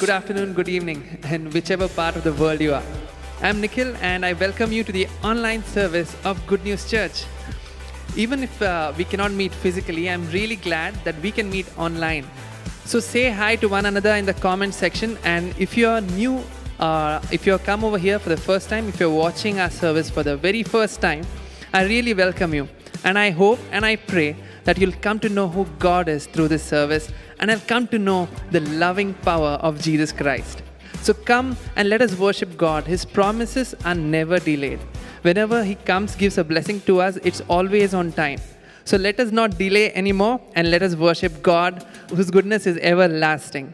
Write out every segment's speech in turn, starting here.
good afternoon, good evening, and whichever part of the world you are. I'm Nikhil and I welcome you to the online service of Good News Church. Even if we cannot meet physically, I'm really glad that we can meet online. So say hi to one another in the comment section, and if you're new, if you're come over here for the first time, if you're watching our service for the very first time, I really welcome you. And I hope and I pray that you'll come to know who God is through this service, and I'll come to know the loving power of Jesus Christ. So come and let us worship God. His promises are never delayed. Whenever He comes, gives a blessing to us, it's always on time. So let us not delay anymore, and let us worship God, whose goodness is everlasting.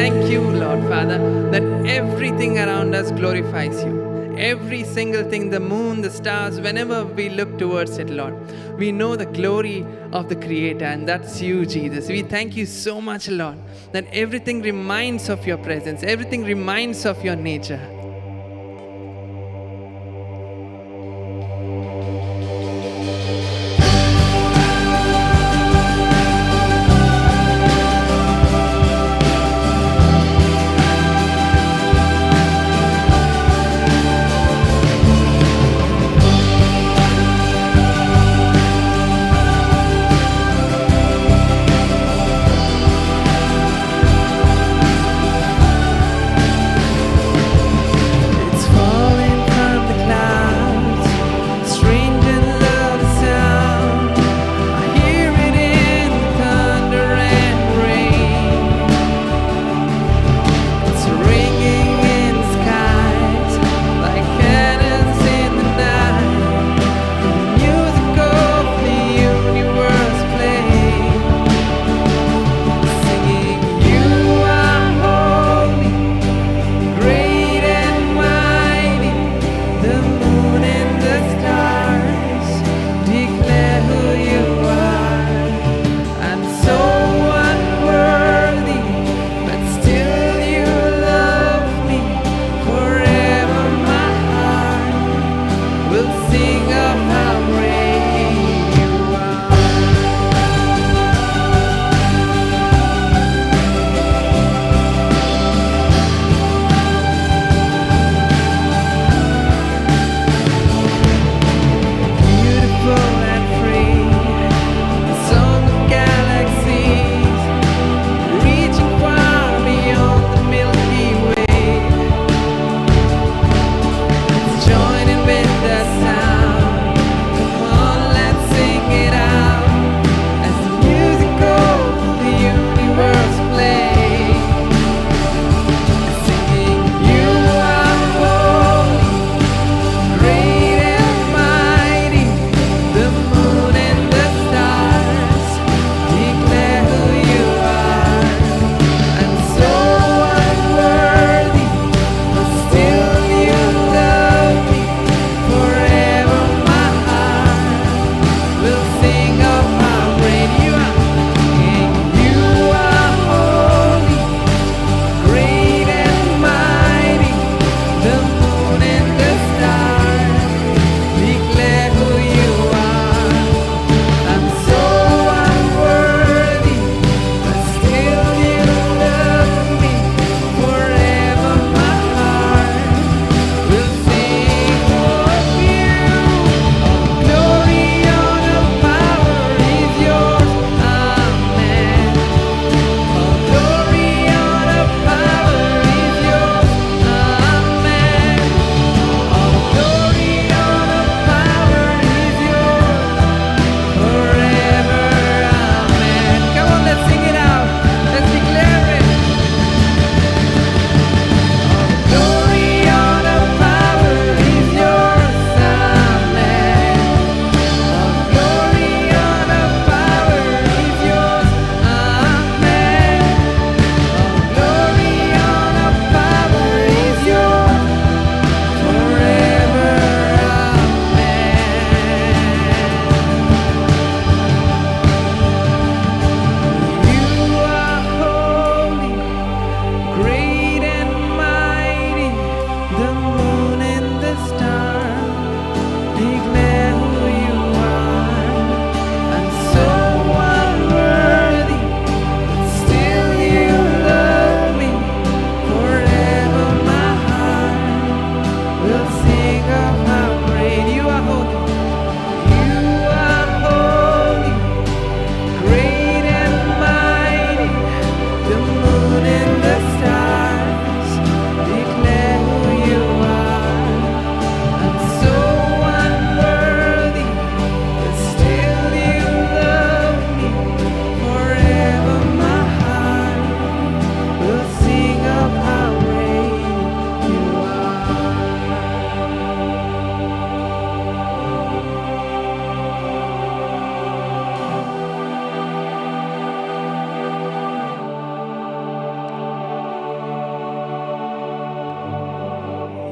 thank you, Lord Father, that everything around us glorifies you. Every single thing, the moon, the stars, whenever we look towards it, Lord, we know the glory of the Creator, and that's you, Jesus. We thank you so much, Lord, that everything reminds of your presence, everything reminds of your nature.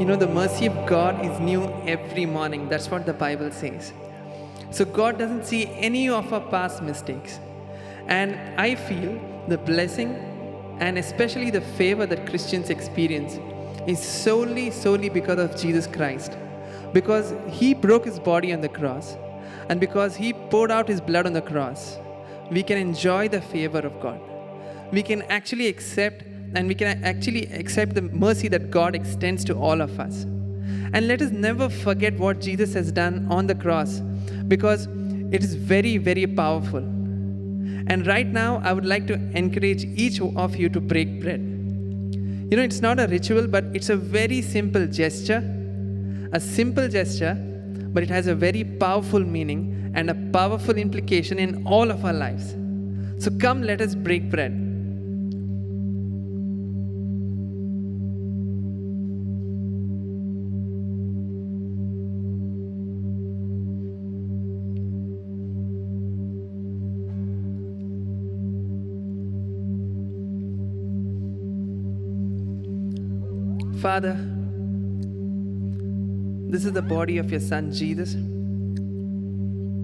You know, the mercy of God is new every morning. That's what the Bible says. So God doesn't see any of our past mistakes. And I feel the blessing and especially the favor that Christians experience is solely because of Jesus Christ. Because He broke His body on the cross, and because He poured out His blood on the cross, we can enjoy the favor of God. We can actually accept the mercy that God extends to all of us. And let us never forget what Jesus has done on the cross, because it is very, very powerful. And right now, I would like to encourage each of you to break bread. You know, it's not a ritual, but it's a very simple gesture. A simple gesture, but it has a very powerful meaning and a powerful implication in all of our lives. So come, let us break bread. Father, this is the body of your Son, Jesus.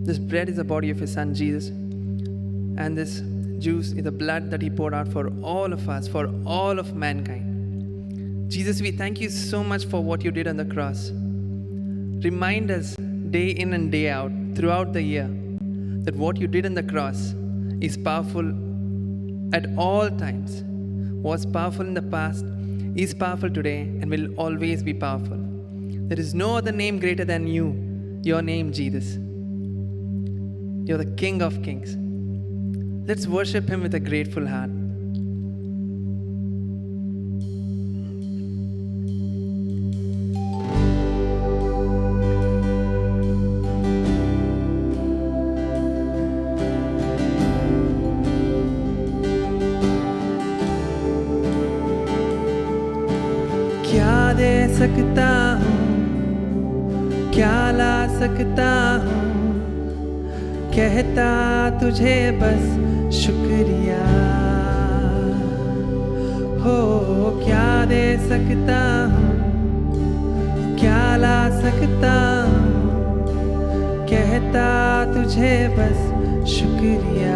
This bread is the body of your Son, Jesus. And this juice is the blood that He poured out for all of us, for all of mankind. Jesus, we thank You so much for what You did on the cross. Remind us day in and day out, throughout the year, that what You did on the cross is powerful at all times. Was powerful in the past, is powerful today, and will always be powerful. There is no other name greater than You, Your name, Jesus. You're the King of Kings. Let's worship Him with a grateful heart. क्या दे सकता हूँ, क्या ला सकता हूँ, कहता तुझे बस शुक्रिया। हो क्या दे सकता हूँ, क्या ला सकता हूँ, कहता तुझे बस शुक्रिया।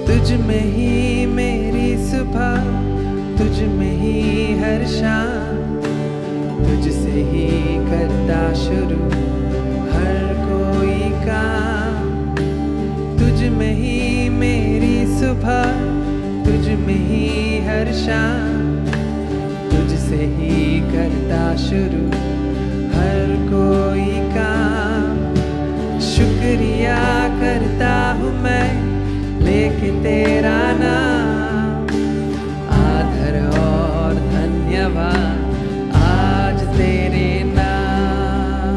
तुझ में ही मेरी सुबह, तुझ में ही हर शाम, तुझसे ही करता शुरू हर कोई काम। तुझ में ही मेरी सुबह, तुझ में ही हर शाम, तुझसे ही करता शुरू हर कोई काम। शुक्रिया करता हूँ मैं लेके तेरा नाम, आदर और धन्यवाद आज तेरे नाम।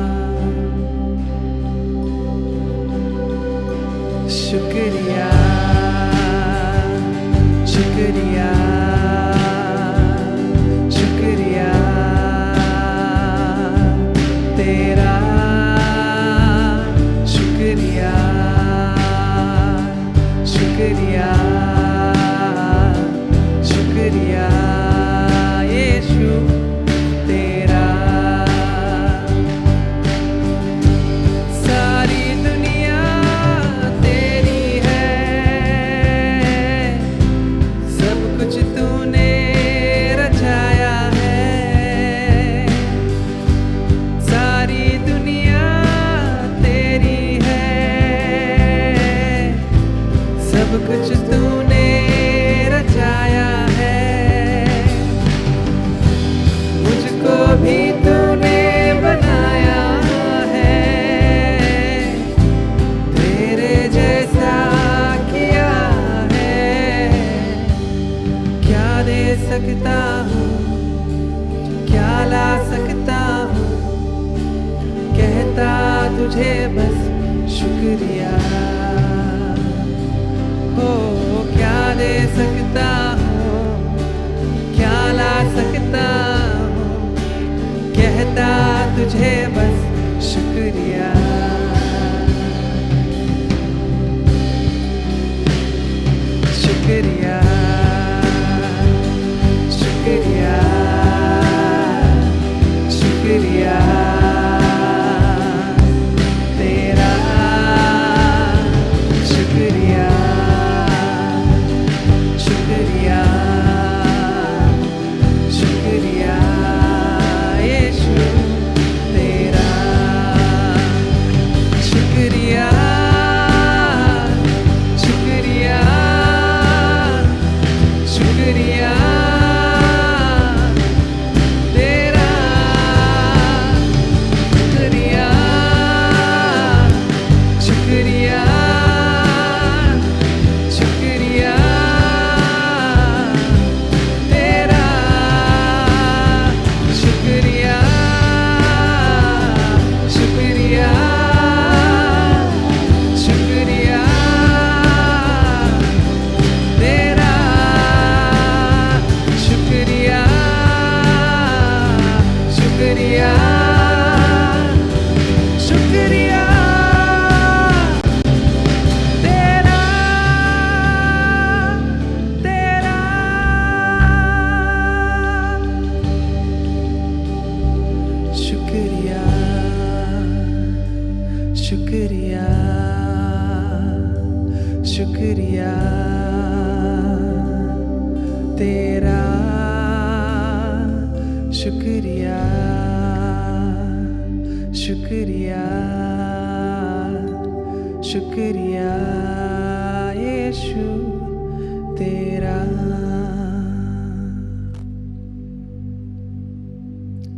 शुक्रिया, शुक्रिया, शुक्रिया तेरा, शुक्रिया, शुक्रिया, शुक्रिया यीशु तेरा। सारी दुनिया तेरी है, सब कुछ तूने रचाया है। सारी दुनिया तेरी है, सब कुछ तूने रचाया है। मुझको भी तूने बनाया है, तेरे जैसा किया है। क्या दे सकता हूँ, क्या ला सकता हूँ, कहता तुझे बस शुक्रिया। हो शुक्रिया तेरा, शुक्रिया शुक्रिया शुक्रिया यीशु तेरा।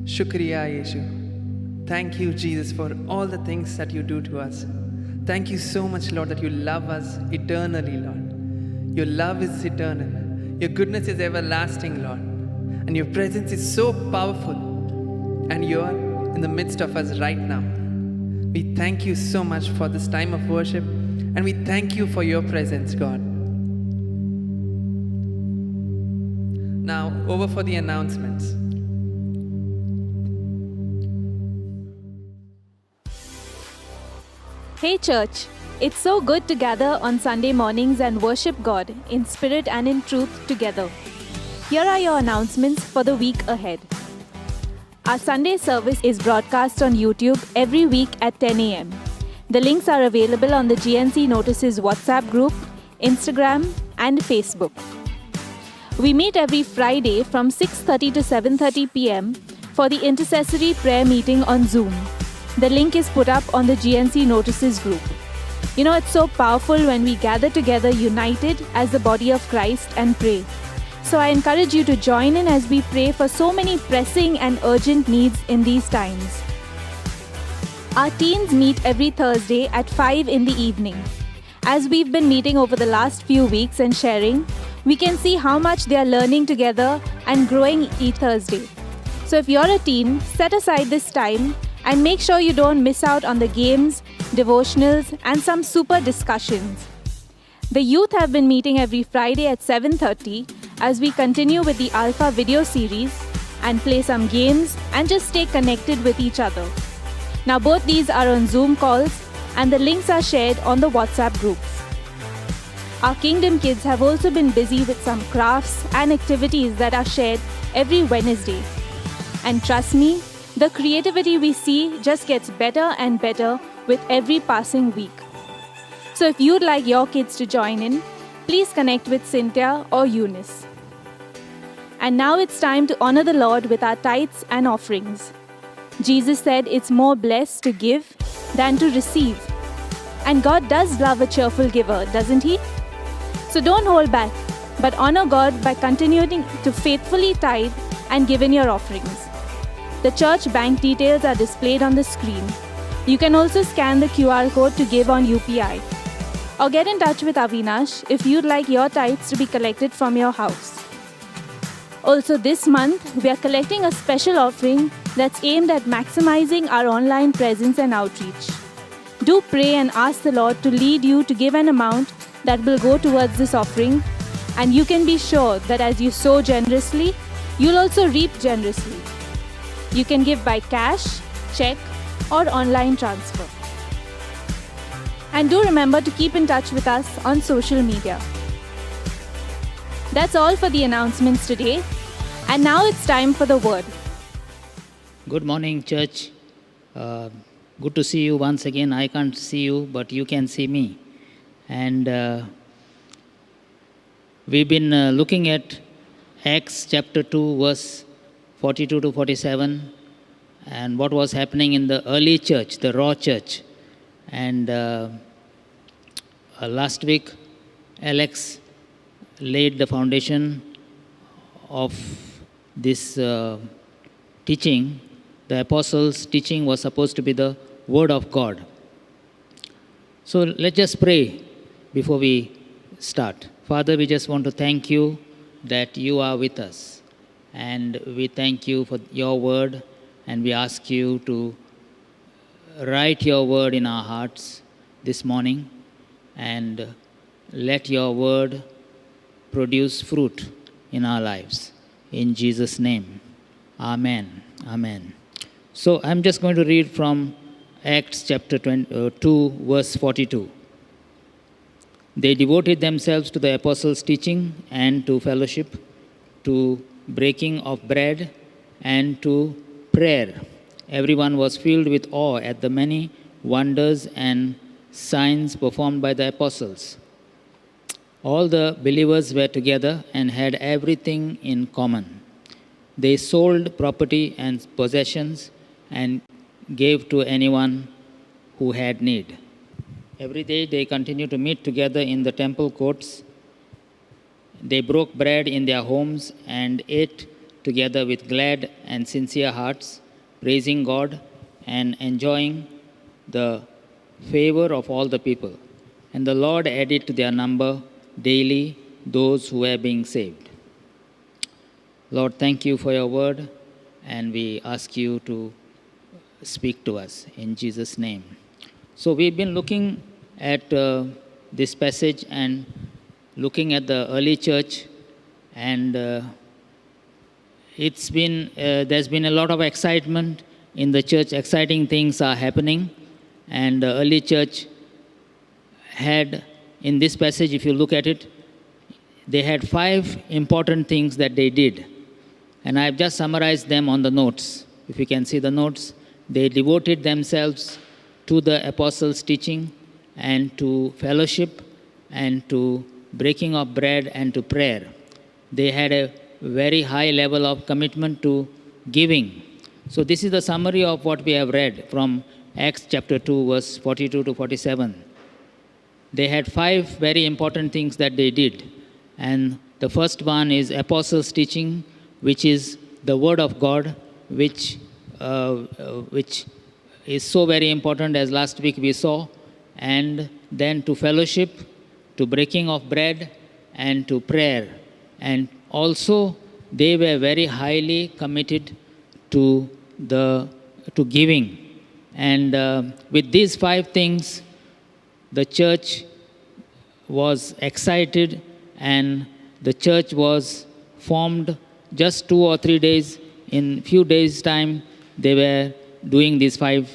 Shukriya, Yeshu. Thank you, Jesus, for all the things that you do to us. Thank you so much, Lord, that you love us eternally, Lord. Your love is eternal. Your goodness is everlasting, Lord. And your presence is so powerful. And you are in the midst of us right now. We thank you so much for this time of worship. And we thank you for your presence, God. Now, over for the announcements. Hey church, it's so good to gather on Sunday mornings and worship God in spirit and in truth together. Here are your announcements for the week ahead. Our Sunday service is broadcast on YouTube every week at 10 a.m. The links are available on the GNC Notices WhatsApp group, Instagram, and Facebook. We meet every Friday from 6:30 to 7:30 p.m. for the intercessory prayer meeting on Zoom. The link is put up on the GNC Notices group. You know, it's so powerful when we gather together united as the body of Christ and pray. So I encourage you to join in as we pray for so many pressing and urgent needs in these times. Our teens meet every Thursday at 5 in the evening. As we've been meeting over the last few weeks and sharing, we can see how much they are learning together and growing each Thursday. So if you're a teen, set aside this time and make sure you don't miss out on the games, devotionals, and some super discussions. The youth have been meeting every Friday at 7:30 as we continue with the Alpha video series and play some games and just stay connected with each other. Now both these are on Zoom calls and the links are shared on the WhatsApp groups. Our Kingdom kids have also been busy with some crafts and activities that are shared every Wednesday. And trust me, the creativity we see just gets better and better with every passing week. So if you'd like your kids to join in, please connect with Cynthia or Eunice. And now it's time to honor the Lord with our tithes and offerings. Jesus said it's more blessed to give than to receive. And God does love a cheerful giver, doesn't He? So don't hold back, but honor God by continuing to faithfully tithe and give in your offerings. The church bank details are displayed on the screen. You can also scan the QR code to give on UPI. Or get in touch with Avinash if you'd like your tithes to be collected from your house. Also this month, we are collecting a special offering that's aimed at maximizing our online presence and outreach. Do pray and ask the Lord to lead you to give an amount that will go towards this offering, and you can be sure that as you sow generously, you'll also reap generously. You can give by cash, check, or online transfer. And do remember to keep in touch with us on social media. That's all for the announcements today. And now it's time for the word. Good morning, church. Good to see you once again. I can't see you, but you can see me. And we've been looking at Acts chapter 2, verse 42 to 47, and what was happening in the early church, the raw church. And last week, Alex laid the foundation of this teaching. The apostles' teaching was supposed to be the Word of God. So let's just pray before we start. Father, we just want to thank you that you are with us. And we thank you for your word, and we ask you to write your word in our hearts this morning, and let your word produce fruit in our lives. In Jesus' name, amen. Amen. So I'm just going to read from Acts chapter 2, verse 42. They devoted themselves to the apostles' teaching and to fellowship, to breaking of bread, and to prayer. Everyone was filled with awe at the many wonders and signs performed by the apostles. All the believers were together and had everything in common. They sold property and possessions and gave to anyone who had need. Every day they continued to meet together in the temple courts. They broke bread in their homes and ate together with glad and sincere hearts, praising God and enjoying the favor of all the people. And the Lord added to their number daily those who were being saved. Lord, thank you for your word, and we ask you to speak to us in Jesus' name. So we've been looking at this passage and looking at the early church, and there's been a lot of excitement in the church. Exciting things are happening, and the early church had, in this passage, if you look at it, they had 5 important things that they did. And I've just summarized them on the notes. If you can see the notes, they devoted themselves to the apostles' teaching and to fellowship and to breaking of bread and to prayer. They had a very high level of commitment to giving. So this is the summary of what we have read from Acts chapter 2, verse 42 to 47. They had 5 very important things that they did. And the first one is apostles' teaching, which is the word of God, which is so very important, as last week we saw. And then to fellowship, to breaking of bread, and to prayer. And also they were very highly committed to giving. And with these 5 things, the church was excited, and the church was formed just 2 or 3 days. In few days' time, they were doing these 5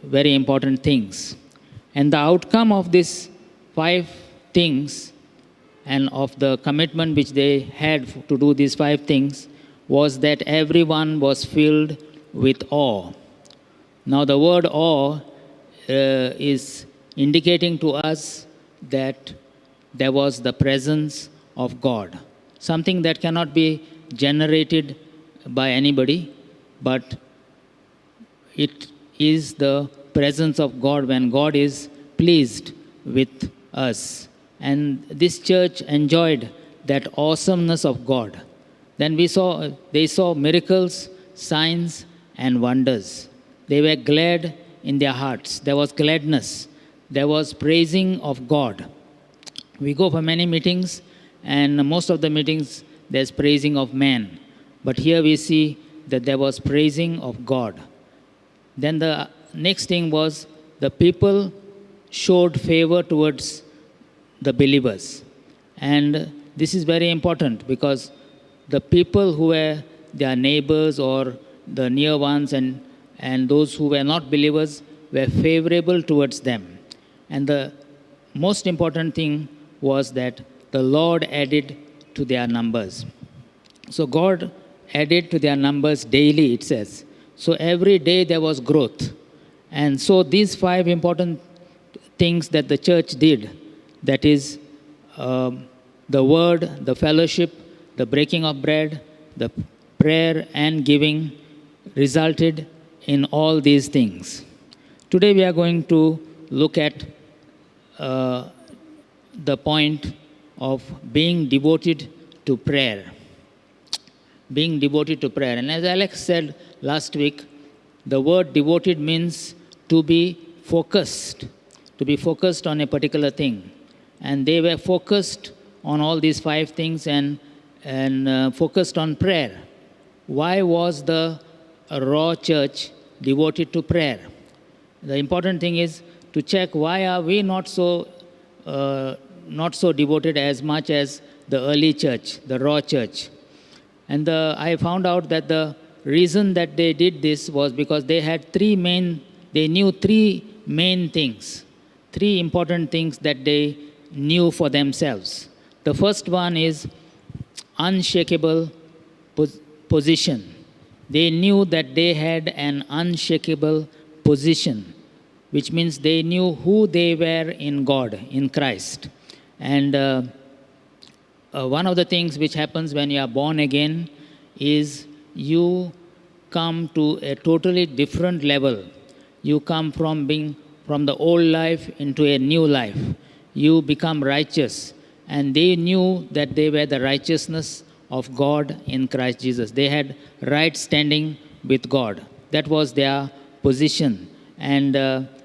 very important things. And the outcome of these 5 things and of the commitment which they had to do these 5 things was that everyone was filled with awe. Now, the word awe is indicating to us that there was the presence of God, something that cannot be generated by anybody, but it is the presence of God when God is pleased with us. And this church enjoyed that awesomeness of God. Then they saw miracles, signs, and wonders. They were glad in their hearts. There was gladness. There was praising of God. We go for many meetings, and most of the meetings there's praising of man. But here we see that there was praising of God. Then the next thing was the people showed favor towards the believers. And this is very important because the people who were their neighbors or the near ones and those who were not believers were favorable towards them. And the most important thing was that the Lord added to their numbers. So God added to their numbers daily, it says. So every day there was growth. And so these 5 important things that the church did, that is the word, the fellowship, the breaking of bread, the prayer and giving, resulted in all these things. Today we are going to look at the point of being devoted to prayer. Being devoted to prayer. And as Alex said last week, the word devoted means to be focused on a particular thing. And they were focused on all these 5 things and focused on prayer. Why was the raw church devoted to prayer? The important thing is to check why are we not so devoted as much as the early church, the raw church. And I found out that the reason that they did this was because they knew 3 main things, 3 important things that they knew for themselves. The first one is unshakable position. They knew that they had an unshakable position, which means they knew who they were in God, in Christ. And one of the things which happens when you are born again is you come to a totally different level. You come from being from the old life into a new life. You become righteous. And they knew that they were the righteousness of God in Christ Jesus. They had right standing with God. That was their position. And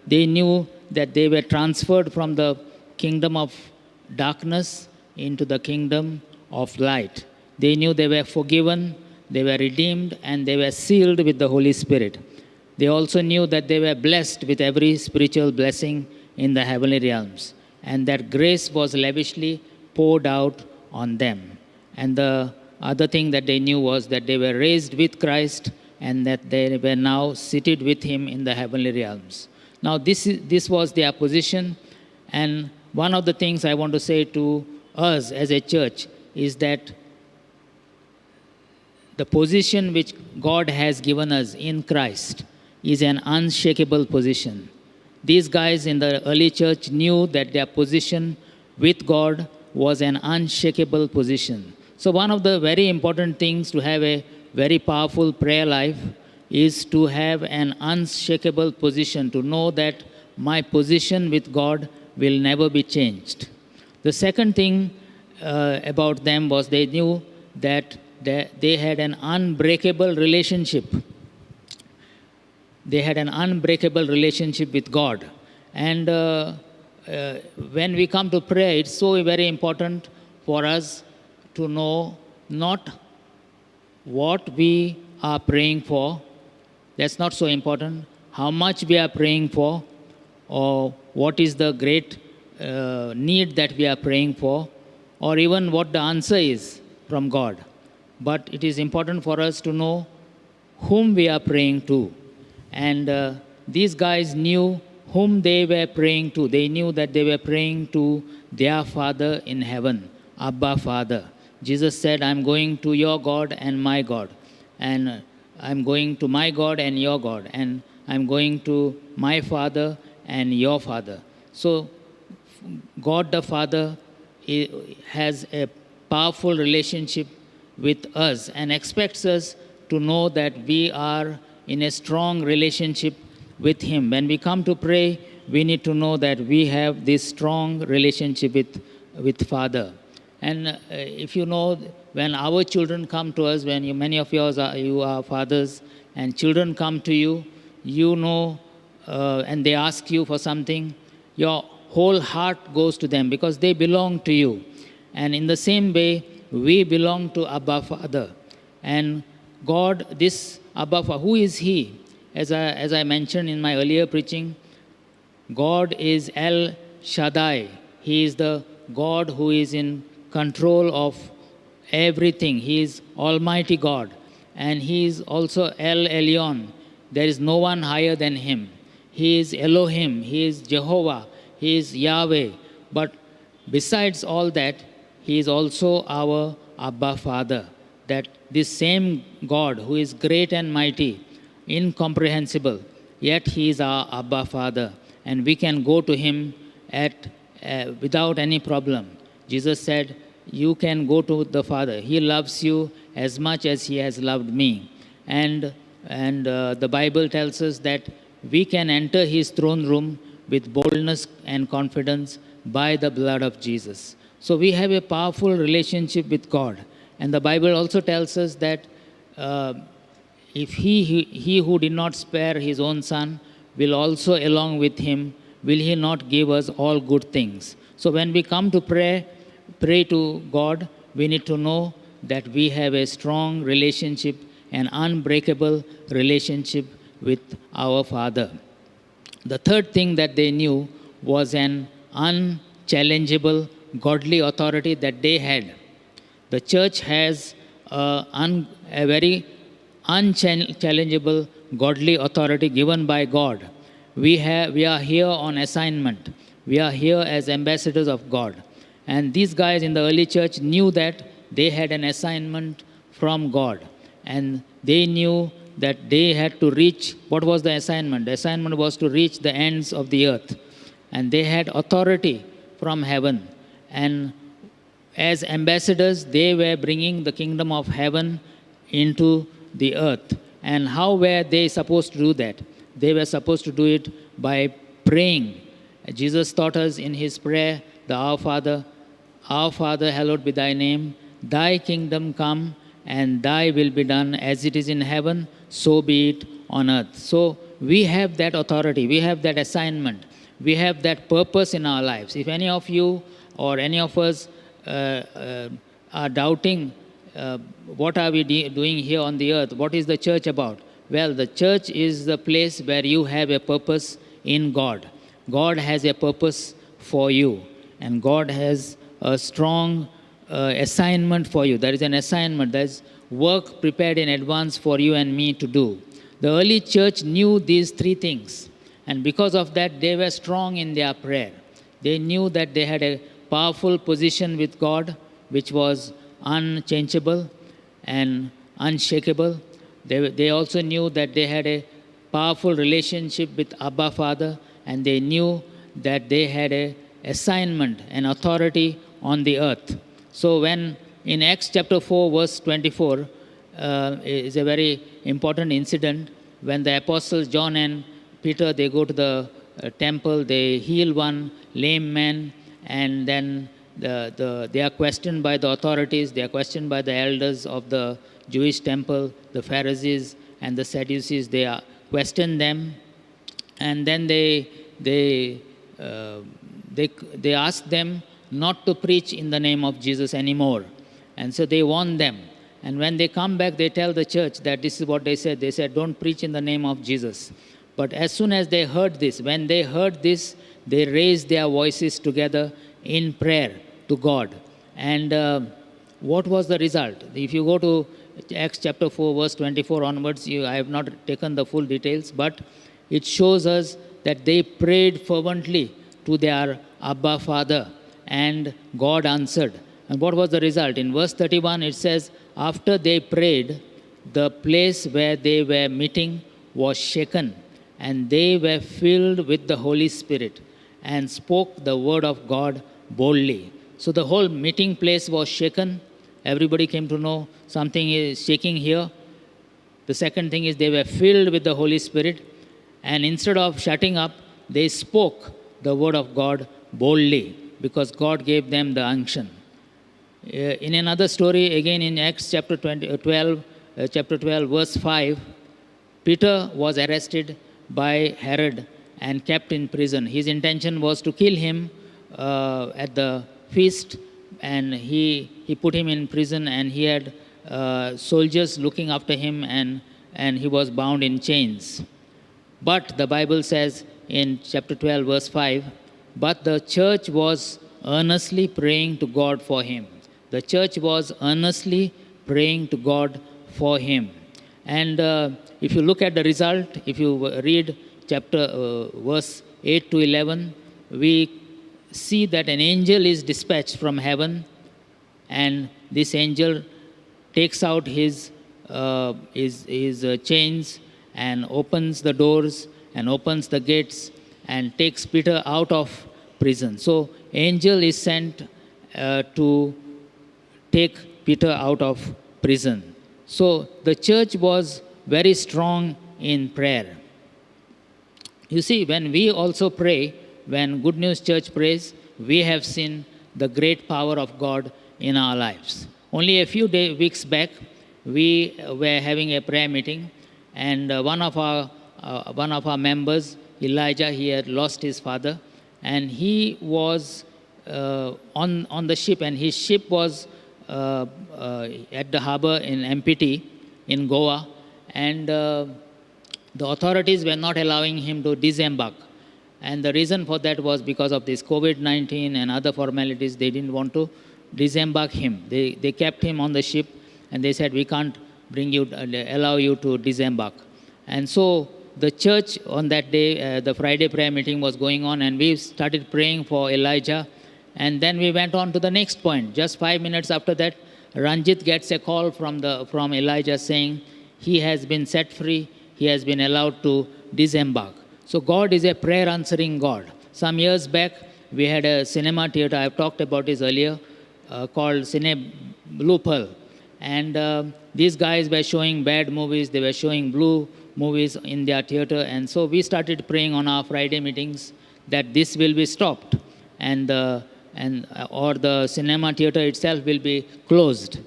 they knew that they were transferred from the kingdom of darkness into the kingdom of light. They knew they were forgiven, they were redeemed, and they were sealed with the Holy Spirit. They also knew that they were blessed with every spiritual blessing in the heavenly realms, and that grace was lavishly poured out on them. And the other thing that they knew was that they were raised with Christ and that they were now seated with Him in the heavenly realms. Now, this was their position, and one of the things I want to say to us as a church is that the position which God has given us in Christ is an unshakable position. These guys in the early church knew that their position with God was an unshakable position. So one of the very important things to have a very powerful prayer life is to have an unshakable position, to know that my position with God will never be changed. The second thing about them was they knew that they had an unbreakable relationship. They had an unbreakable relationship with God. And when we come to prayer, it's so very important for us to know not what we are praying for. That's not so important. How much we are praying for, or what is the great need that we are praying for, or even what the answer is from God. But it is important for us to know whom we are praying to. And these guys knew whom they were praying to. They knew that they were praying to their Father in heaven, Abba, Father. Jesus said, I'm going to your God and my God. And I'm going to my God and your God. And I'm going to my Father and your Father. So God the Father has a powerful relationship with us and expects us to know that we are in a strong relationship with Him. When we come to pray, we need to know that we have this strong relationship with Father. And if you know, when our children come to us, when many of you are fathers, and children come to you, you know, and they ask you for something, your whole heart goes to them because they belong to you. And in the same way, we belong to Abba Father. And God, this Abba Father, who is He? As I mentioned in my earlier preaching, God is El Shaddai. He is the God who is in control of everything. He is Almighty God. And He is also El Elyon. There is no one higher than Him. He is Elohim. He is Jehovah. He is Yahweh. But besides all that, He is also our Abba Father. That this same God who is great and mighty, incomprehensible, yet He is our Abba Father. And we can go to Him without any problem. Jesus said, you can go to the Father. He loves you as much as He has loved me. And the Bible tells us that we can enter His throne room with boldness and confidence by the blood of Jesus. So we have a powerful relationship with God. And the Bible also tells us that if he who did not spare His own Son will also along with Him, will He not give us all good things? So when we come to pray to God, we need to know that we have a strong relationship, an unbreakable relationship with our Father. The third thing that they knew was an unchallengeable godly authority that they had. The church has a very unchallengeable godly authority given by God. We are here on assignment. We are here as ambassadors of God. And these guys in the early church knew that they had an assignment from God. And they knew that they had to reach, what was the assignment? The assignment was to reach the ends of the earth. And they had authority from heaven. And as ambassadors, they were bringing the kingdom of heaven into the earth. And how were they supposed to do that? They were supposed to do it by praying. Jesus taught us in his prayer, the Our Father, hallowed be thy name, thy kingdom come, and thy will be done as it is in heaven, so be it on earth. So we have that authority, we have that assignment, we have that purpose in our lives. If any of you or any of us are doubting what are we doing here on the earth, what is the church about? Well, the church is the place where you have a purpose in God. God has a purpose for you, and God has a strong assignment for you. There is an assignment, there is work prepared in advance for you and me to do. The early church knew these three things, and because of that, they were strong in their prayer. They knew that they had a powerful position with God, which was unchangeable and unshakable. They also knew that they had a powerful relationship with Abba Father, and they knew that they had a assignment and authority on the earth. So when in Acts chapter 4 verse 24 is a very important incident when the apostles John and Peter, they go to the temple, they heal one lame man, and then they are questioned by the authorities, they are questioned by the elders of the Jewish temple, the Pharisees and the Sadducees. They question them, and then they ask them not to preach in the name of Jesus anymore. And so they warn them. And when they come back, they tell the church that this is what they said. They said, don't preach in the name of Jesus. But as soon as they heard this, when they heard this, they raised their voices together in prayer to God. And what was the result? If you go to Acts chapter 4, verse 24 onwards, I have not taken the full details, but it shows us that they prayed fervently to their Abba Father, and God answered. And what was the result? In verse 31, it says, after they prayed, the place where they were meeting was shaken, and they were filled with the Holy Spirit and spoke the word of God boldly. So the whole meeting place was shaken. Everybody came to know something is shaking here. The second thing is they were filled with the Holy Spirit, and instead of shutting up, they spoke the word of God boldly because God gave them the unction. In another story, again in Acts chapter 12, verse 5, Peter was arrested by Herod and kept in prison. His intention was to kill him at the feast, and he put him in prison, and he had soldiers looking after him, and he was bound in chains. But the Bible says in chapter 12, verse 5, but the church was earnestly praying to God for him. The church was earnestly praying to God for him. And if you look at the result, if you read chapter verse 8 to 11, we see that an angel is dispatched from heaven, and this angel takes out his chains and opens the doors and opens the gates and takes Peter out of prison. So angel is sent to take Peter out of prison. So the church was very strong in prayer. You see, when we also pray, when Good News Church prays, we have seen the great power of God in our lives. Only a few weeks back, we were having a prayer meeting, and one of our members, Elijah, he had lost his father, and he was on the ship, and his ship was at the harbor in MPT in Goa, and the authorities were not allowing him to disembark. And the reason for that was because of this COVID-19 and other formalities. They didn't want to disembark him. They kept him on the ship, and they said, we can't allow you to disembark. And so the church on that day, the Friday prayer meeting was going on, and we started praying for Elijah. And then we went on to the next point. Just 5 minutes after that, Ranjit gets a call from Elijah saying he has been set free, he has been allowed to disembark. So God is a prayer answering God. Some years back, we had a cinema theater. I've talked about this earlier. called Cine Blue. And these guys were showing bad movies, they were showing blue movies in their theater. And so we started praying on our Friday meetings that this will be stopped or the cinema theater itself will be closed.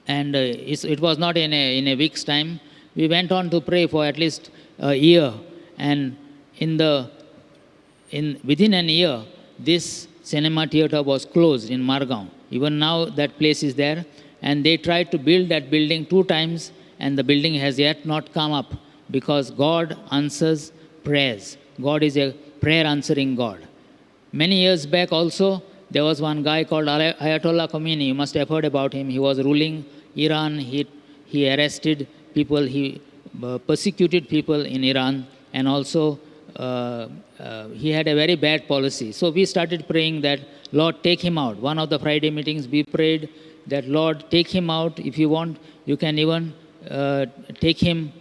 And it was not in a week's time. We went on to pray for at least a year. And within an year, this cinema theater was closed in Margao. Even now, that place is there. And they tried to build that building 2 times, and the building has yet not come up, because God answers prayers. God is a prayer answering God. Many years back also, there was one guy called Ayatollah Khomeini. You must have heard about him. He was ruling Iran. He arrested people. He persecuted people in Iran. And also, he had a very bad policy. So we started praying that, Lord, take him out. One of the Friday meetings, we prayed that, Lord, take him out. If you want, you can even take him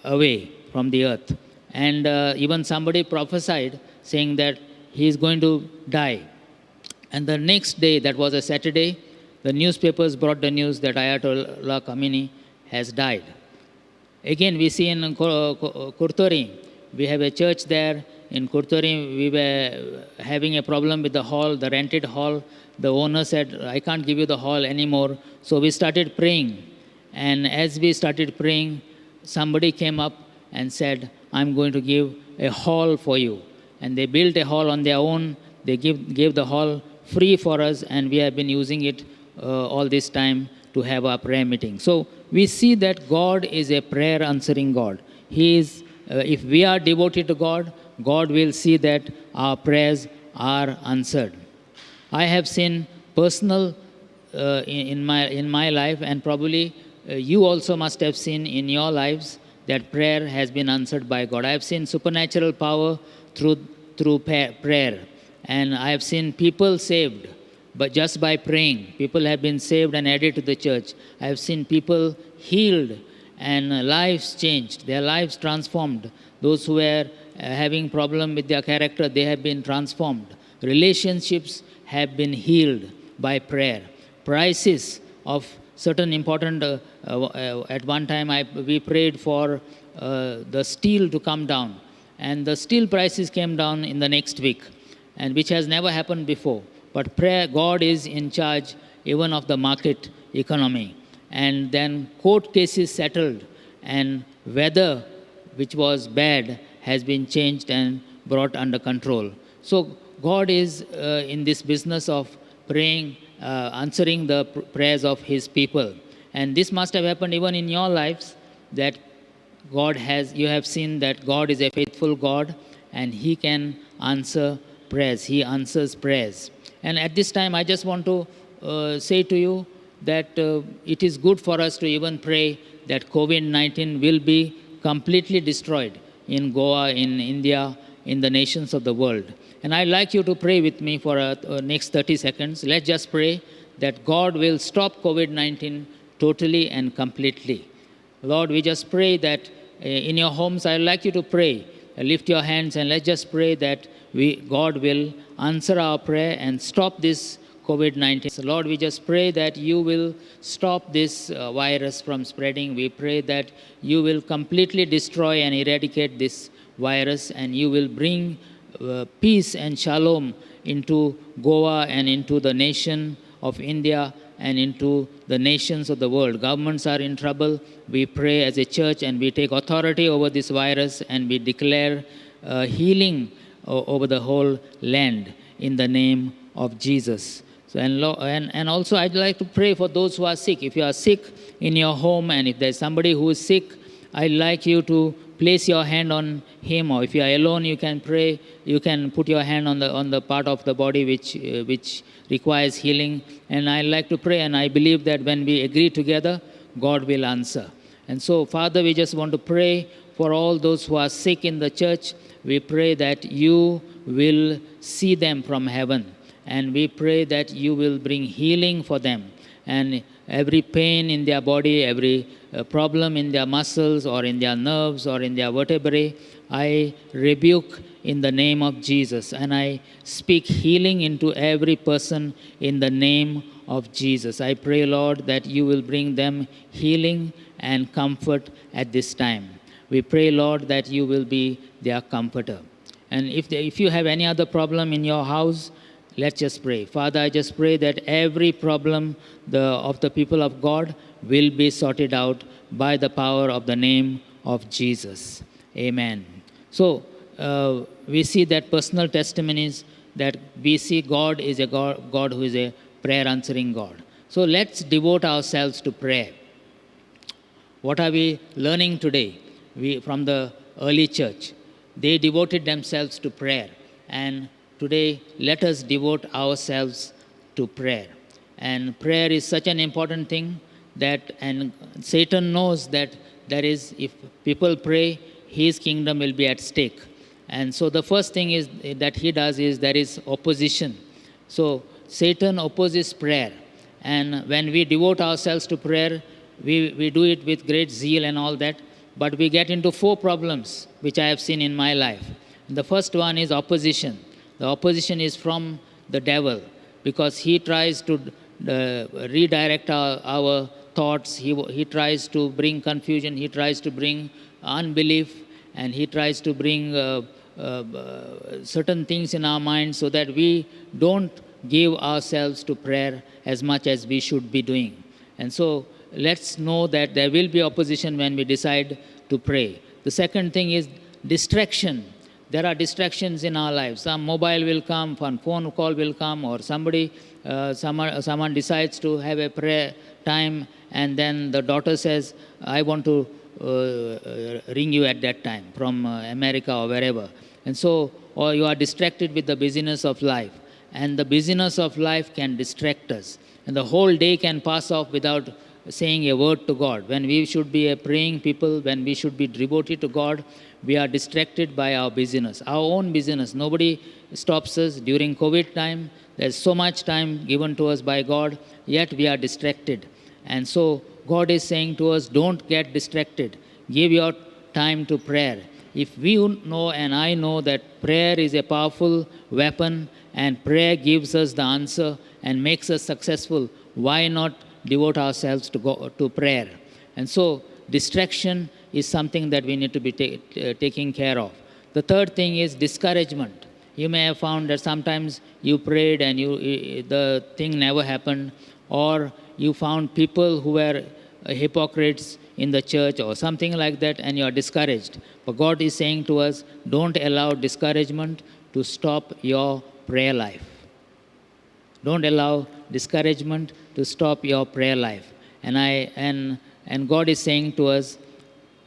away from the earth. And even somebody prophesied saying that he is going to die. And the next day, that was a Saturday, the newspapers brought the news that Ayatollah Khomeini has died. Again, we see in Kurtori, we have a church there. In Kurtori, we were having a problem with the hall, the rented hall. The owner said, I can't give you the hall anymore. So we started praying. And as we started praying, somebody came up and said, I'm going to give a hall for you. And they built a hall on their own. They gave the hall free for us, and we have been using it all this time to have our prayer meeting. So we see that God is a prayer answering God. He is, if we are devoted to God, God will see that our prayers are answered. I have seen personal in my life, and probably you also must have seen in your lives, that prayer has been answered by God. I have seen supernatural power through prayer. And I have seen people saved, but just by praying. People have been saved and added to the church. I have seen people healed and lives changed, their lives transformed. Those who were having problem with their character, they have been transformed. Relationships have been healed by prayer. Prices of certain important, at one time we prayed for the steel to come down. And the steel prices came down in the next week, and which has never happened before. But prayer, God is in charge even of the market economy. And then court cases settled, and weather, which was bad, has been changed and brought under control. So God is in this business of praying, answering the prayers of His people. And this must have happened even in your lives, that you have seen that God is a faithful God, and He can answer prayers. He answers prayers. And at this time, I just want to say to you that it is good for us to even pray that COVID-19 will be completely destroyed in Goa, in India, in the nations of the world. And I'd like you to pray with me for next 30 seconds. Let's just pray that God will stop COVID-19 totally and completely. Lord, we just pray that in your homes, I'd like you to pray. Lift your hands and let's just pray that God will answer our prayer and stop this COVID-19. So Lord, we just pray that you will stop this virus from spreading. We pray that you will completely destroy and eradicate this virus, and you will bring peace and shalom into Goa and into the nation of India and into the nations of the world. Governments are in trouble. We pray as a church and we take authority over this virus, and we declare healing over the whole land in the name of Jesus. So, and also I'd like to pray for those who are sick. If you are sick in your home, and if there's somebody who is sick, I'd like you to place your hand on him, or if you are alone, you can pray. You can put your hand on the part of the body which requires healing. And I like to pray, and I believe that when we agree together, God will answer. And so, Father, we just want to pray for all those who are sick in the church. We pray that you will see them from heaven, and we pray that you will bring healing for them. And every pain in their body, every problem in their muscles or in their nerves or in their vertebrae, I rebuke in the name of Jesus, and I speak healing into every person in the name of Jesus. I pray, Lord, that you will bring them healing and comfort at this time. We pray, Lord, that you will be their comforter. And if you have any other problem in your house, let's just pray. Father, I just pray that every problem of the people of God will be sorted out by the power of the name of Jesus. Amen. So, we see that personal testimonies, that we see God is a God who is a prayer answering God. So, let's devote ourselves to prayer. What are we learning today? From the early church, they devoted themselves to prayer. And today, let us devote ourselves to prayer. And prayer is such an important thing and Satan knows that if people pray, his kingdom will be at stake. And so the first thing is that he does is there is opposition. So Satan opposes prayer. And when we devote ourselves to prayer, we do it with great zeal and all that. But we get into 4 problems, which I have seen in my life. The first one is opposition. The opposition is from the devil, because he tries to redirect our thoughts. He tries to bring confusion. He tries to bring unbelief, and he tries to bring certain things in our minds so that we don't give ourselves to prayer as much as we should be doing. And so let's know that there will be opposition when we decide to pray. The second thing is distraction. There are distractions in our lives. Some mobile will come, one phone call will come, or someone decides to have a prayer time, and then the daughter says, I want to ring you at that time from America or wherever. And so, or you are distracted with the busyness of life. And the busyness of life can distract us. And the whole day can pass off without saying a word to God. When we should be a praying people, when we should be devoted to God, we are distracted by our busyness, our own busyness. Nobody stops us during COVID time. There's so much time given to us by God, yet we are distracted. And so God is saying to us, don't get distracted. Give your time to prayer. If we know, and I know, that prayer is a powerful weapon, and prayer gives us the answer and makes us successful, why not devote ourselves to prayer? And so distraction is something that we need to be taking care of. The third thing is discouragement. You may have found that sometimes you prayed and the thing never happened, or you found people who were hypocrites in the church or something like that, and you are discouraged. But God is saying to us, don't allow discouragement to stop your prayer life. Don't allow discouragement to stop your prayer life. And God is saying to us,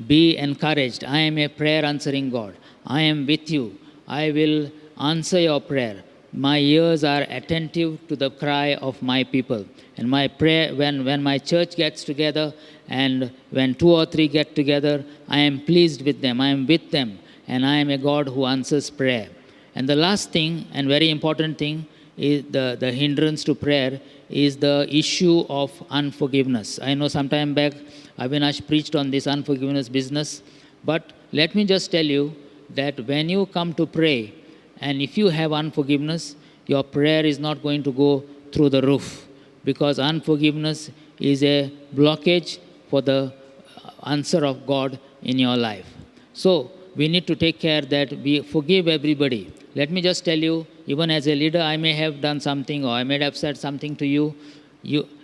be encouraged. I am a prayer answering God. I am with you. I will answer your prayer. My ears are attentive to the cry of my people. And my prayer, when my church gets together, and when 2 or 3 get together, I am pleased with them. I am with them. And I am a God who answers prayer. And the last thing, and very important thing, is the hindrance to prayer is the issue of unforgiveness. I know some time back, Avinash preached on this unforgiveness business. But let me just tell you that when you come to pray, and if you have unforgiveness, your prayer is not going to go through the roof, because unforgiveness is a blockage for the answer of God in your life. So we need to take care that we forgive everybody. Let me just tell you, even as a leader, I may have done something, or I may have said something to you.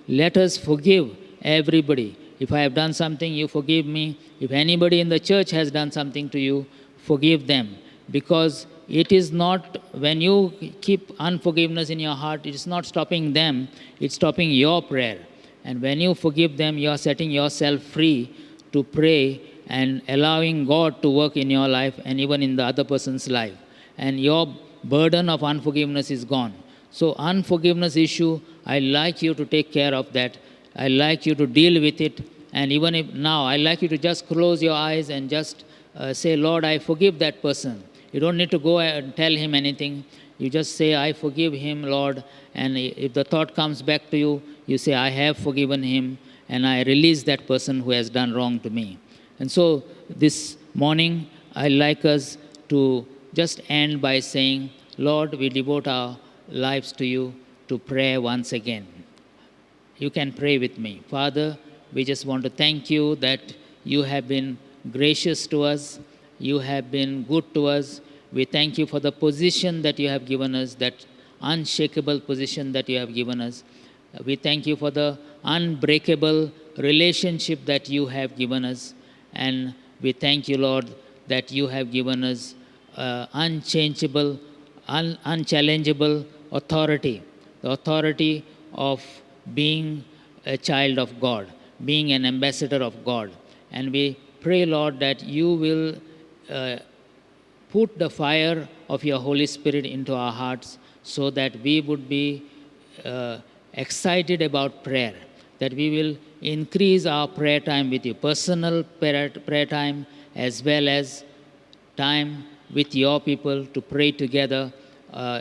Let us forgive everybody. If I have done something, you forgive me. If anybody in the church has done something to you, forgive them. Because it is not, when you keep unforgiveness in your heart, it is not stopping them, it's stopping your prayer. And when you forgive them, you are setting yourself free to pray and allowing God to work in your life and even in the other person's life. And your burden of unforgiveness is gone. So unforgiveness issue, I like you to take care of that. I like you to deal with it. And even if now, I like you to just close your eyes and just say, Lord, I forgive that person. You don't need to go and tell him anything. You just say, I forgive him, Lord. And if the thought comes back to you, you say, I have forgiven him, and I release that person who has done wrong to me. And so this morning, I like us to just end by saying, Lord, we devote our lives to you to pray once again. You can pray with me. Father, we just want to thank you that you have been gracious to us. You have been good to us. We thank you for the position that you have given us, that unshakable position that you have given us. We thank you for the unbreakable relationship that you have given us. And we thank you, Lord, that you have given us unchangeable, unchallengeable authority, the authority of being a child of God, being an ambassador of God. And we pray, Lord, that you will put the fire of your Holy Spirit into our hearts so that we would be excited about prayer, that we will increase our prayer time with you, personal prayer time as well as time with your people to pray together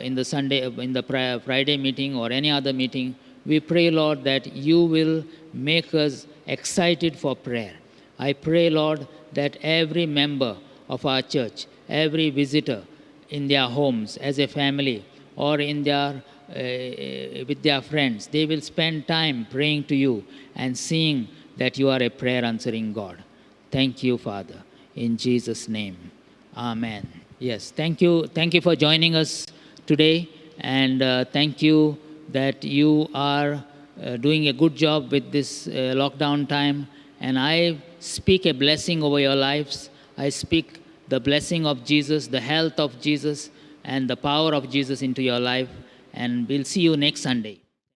in the Friday meeting or any other meeting. We pray, Lord, that you will make us excited for prayer. I pray, Lord, that every member of our church, every visitor in their homes as a family or in their with their friends, they will spend time praying to you and seeing that you are a prayer answering God. Thank you, Father. In Jesus' name. Amen. Yes, thank you. Thank you for joining us today. And thank you that you are doing a good job with this lockdown time. And I speak a blessing over your lives. I speak the blessing of Jesus, the health of Jesus, and the power of Jesus into your life. And we'll see you next Sunday.